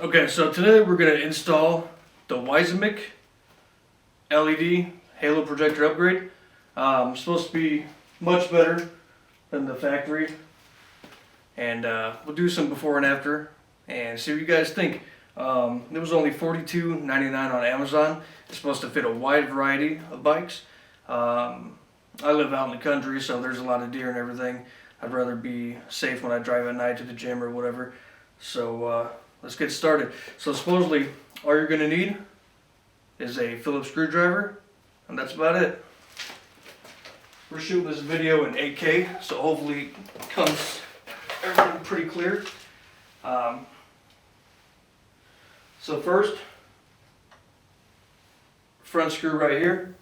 Okay, so today we're going to install the Wisamic LED halo projector upgrade. It's supposed to be much better than the factory, and we'll do some before and after and see what you guys think. It was only $42.99 on Amazon. It's supposed to fit a wide variety of bikes. I live out in the country, so there's a lot of deer and everything. I'd rather be safe when I drive at night to the gym or whatever. So let's get started. So supposedly all you're going to need is a Phillips screwdriver, and that's about it. We're shooting this video in 8K, so hopefully it comes everything pretty clear. So first, front screw right here.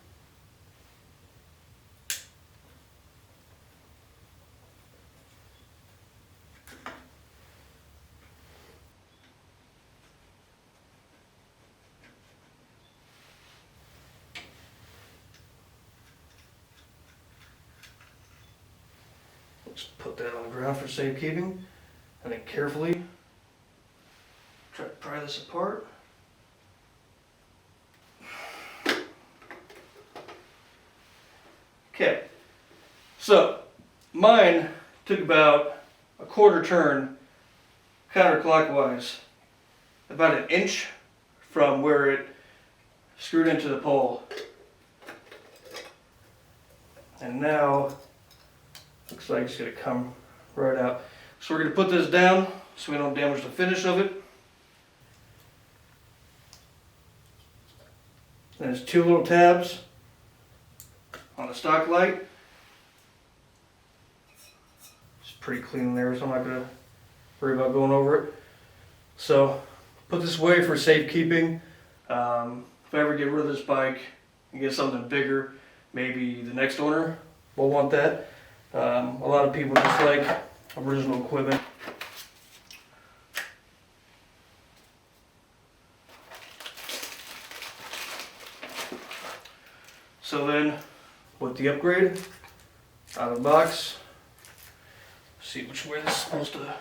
Just put that on the ground for safekeeping, and then carefully try to pry this apart. Okay, so mine took about a quarter turn counterclockwise, about an inch from where it screwed into the pole. And now looks like it's going to come right out. So we're going to put this down so we don't damage the finish of it. There's two little tabs on the stock light. It's pretty clean in there, so I'm not going to worry about going over it. So put this away for safekeeping. If I ever get rid of this bike and get something bigger, maybe the next owner will want that. A lot of people just like original equipment. So then, with the upgrade out of the box, see which way this is supposed to.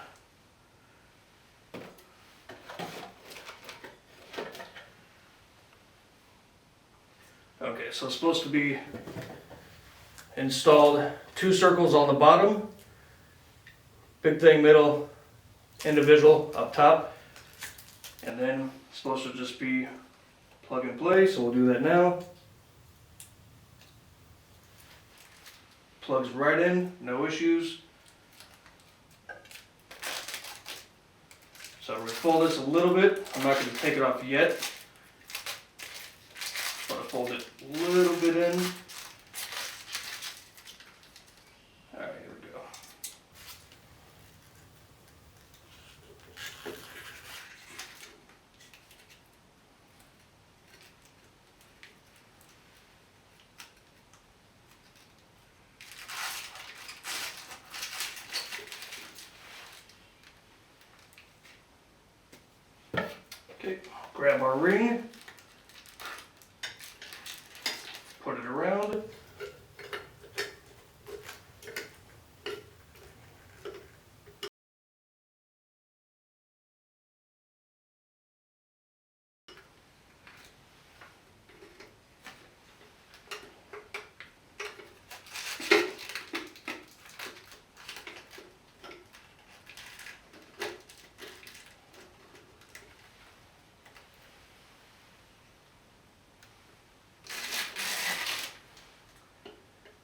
Okay, so it's supposed to be installed 2 circles on the bottom, big thing middle, individual up top, and then it's supposed to just be plug and play, so we'll do that now. Plugs right in, no issues. So I'm going to fold this a little bit. I'm not going to take it off yet. But I fold it a little bit in. Alright, here we go. Okay, grab our ring, put it around.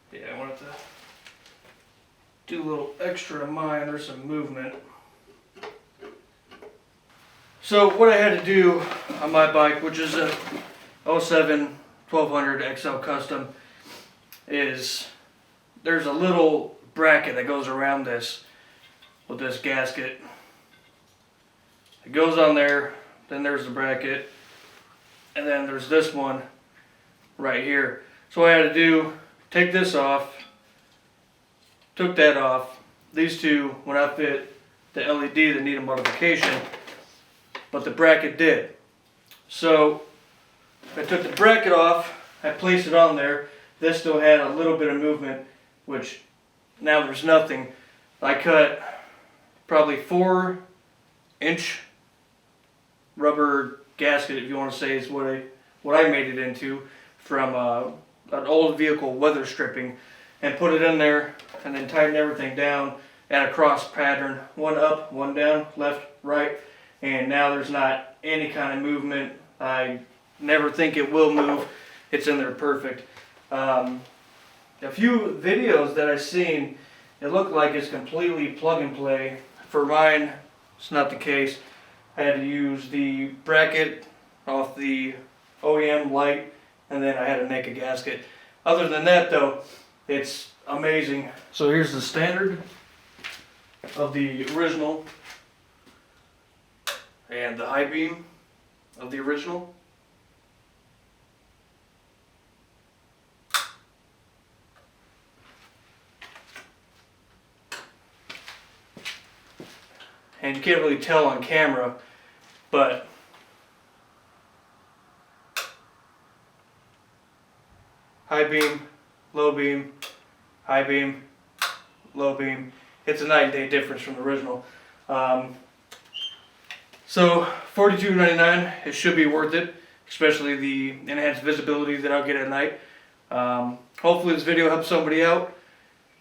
Yeah, I wanted to do a little extra of mine. There's some movement. So what I had to do on my bike, which is a 07 1200 XL Custom, is there's a little bracket that goes around this with this gasket. It goes on there, then there's the bracket, and then there's this one right here. So what I had to do, take this off, took that off. These two would not fit the LED that need a modification, but the bracket did. So I took the bracket off, I placed it on there. This still had a little bit of movement, which now there's nothing. I cut probably 4-inch rubber gasket, if you want to say, is what I made it into from an old vehicle weather stripping, and put it in there and then tighten everything down at a cross pattern, one up, one down, left, right, and now there's not any kind of movement. I never think it will move. It's in there perfect. A few videos that I've seen, it looked like it's completely plug and play. For mine, it's not the case. I had to use the bracket off the OEM light, and then I had to make a gasket. Other than that though, it's amazing. So here's the standard of the original and the high beam of the original. And you can't really tell on camera, but high beam, low beam, high beam, low beam. It's a night and day difference from the original. So $42.99, it should be worth it, especially the enhanced visibility that I'll get at night. Hopefully this video helps somebody out.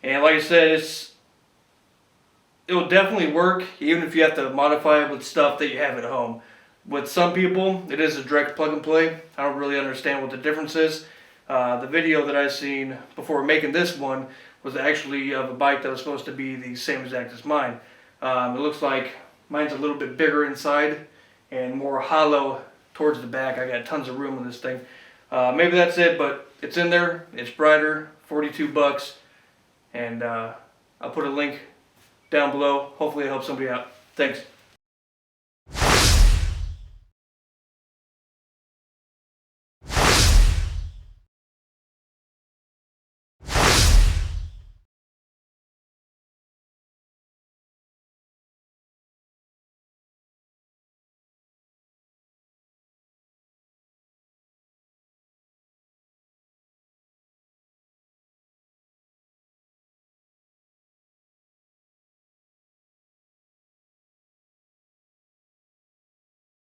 And like I said, it will definitely work even if you have to modify it with stuff that you have at home. With some people, it is a direct plug and play. I don't really understand what the difference is. The video that I seen before making this one was actually of a bike that was supposed to be the same exact as mine. It looks like mine's a little bit bigger inside and more hollow towards the back. I got tons of room in this thing. Maybe that's it, but it's in there. It's brighter, 42 bucks. And I'll put a link down below. Hopefully it helps somebody out. Thanks.